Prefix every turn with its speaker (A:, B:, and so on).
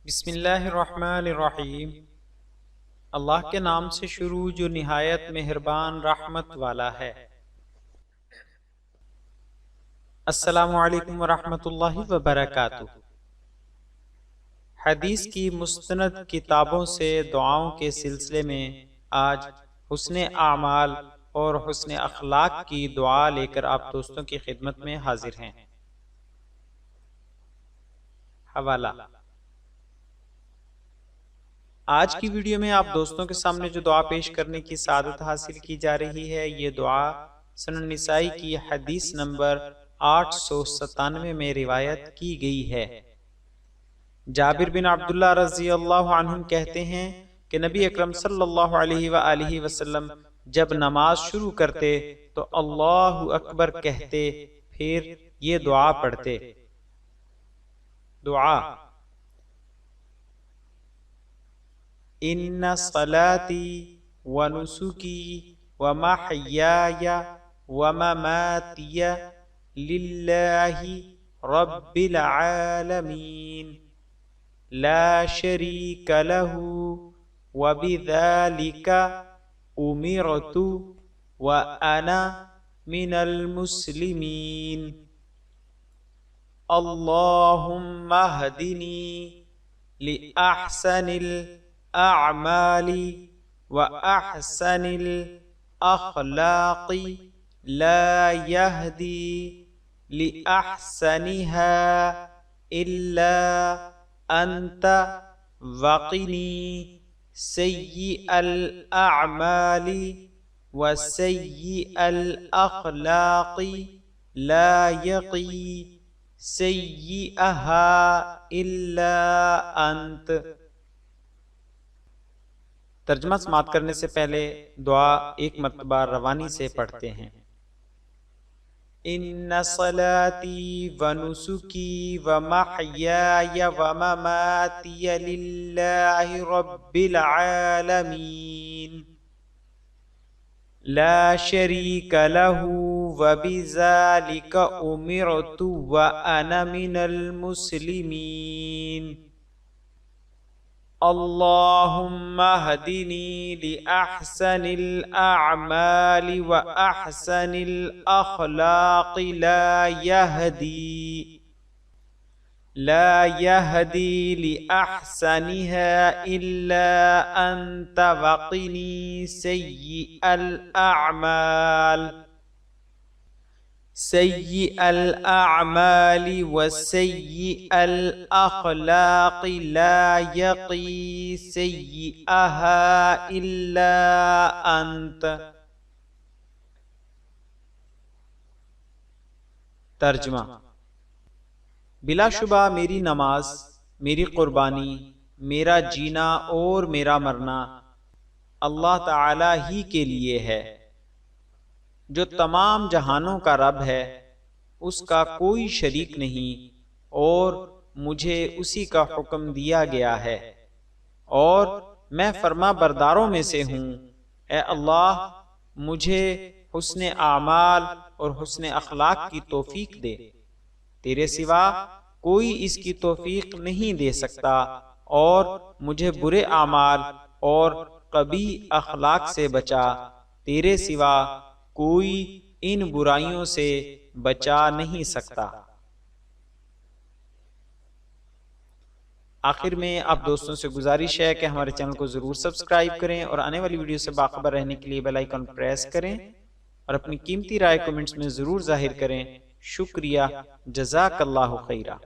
A: بسم اللہ الرحمن الرحیم۔ اللہ کے نام سے شروع جو نہایت مہربان رحمت والا ہے۔ السلام علیکم ورحمۃ اللہ وبرکاتہ۔ حدیث کی مستند کتابوں سے دعاؤں کے سلسلے میں آج حسن اعمال اور حسن اخلاق کی دعا لے کر آپ دوستوں کی خدمت میں حاضر ہیں۔ حوالہ: آج کی ویڈیو میں آپ دوستوں کے سامنے جو دعا پیش کرنے کی سعادت حاصل کی جا رہی ہے، یہ دعا سنن نسائی کی حدیث نمبر 897 میں روایت کی گئی ہے۔ جابر بن عبداللہ رضی اللہ عنہ کہتے ہیں کہ نبی اکرم صلی اللہ علیہ وآلہ وسلم جب نماز شروع کرتے تو اللہ اکبر کہتے، پھر یہ دعا پڑھتے۔ دعا: ان صلاتی ونسکی ومحیای ومماتی للہ رب العالمین لا شریک لہ وبذالک امرت وانا من المسلمین اللہم اہدنی لأحسن الأعمال وأحسن الأخلاق لا يهدي لأحسنها إلا أنت وقني سيئ الأعمال وسيئ الأخلاق لا يقي سيئها إلا أنت۔ ترجمہ سماعت کرنے سے پہلے دعا ایک مرتبہ روانی سے پڑھتے ہیں۔ ان صلاتی ونسکی ومحیای ومماتی للہ رب العالمین لا شریک لہ وبذالک امرت وانا من المسلمین اللہم اہدنی لأحسن الأعمال وأحسن الأخلاق لا يهدي لأحسنها إلا أنت وقني سيئ الأعمال وسيئ الأخلاق لا يقي سيئها إلا أنت۔ ترجمہ: بلا شبہ میری نماز، میری قربانی، میرا جینا اور میرا مرنا اللہ تعالی ہی کے لیے ہے، جو تمام جہانوں کا رب ہے، اس کا کوئی شریک نہیں، اور مجھے اسی کا حکم دیا گیا ہے، اور میں فرما برداروں میں سے ہوں۔ اے اللہ، مجھے حسن اعمال اور حسن اخلاق کی توفیق دے، تیرے سوا کوئی اس کی توفیق نہیں دے سکتا، اور مجھے برے اعمال اور قبیح اخلاق سے بچا، تیرے سوا کوئی ان برائیوں سے بچا نہیں سکتا۔ آخر میں آپ دوستوں سے گزارش ہے کہ ہمارے چینل کو ضرور سبسکرائب کریں اور آنے والی ویڈیو سے باخبر رہنے کے لیے بیل آئیکن پریس کریں، اور اپنی قیمتی رائے کمنٹس میں ضرور ظاہر کریں۔ شکریہ، جزاک اللہ خیرہ۔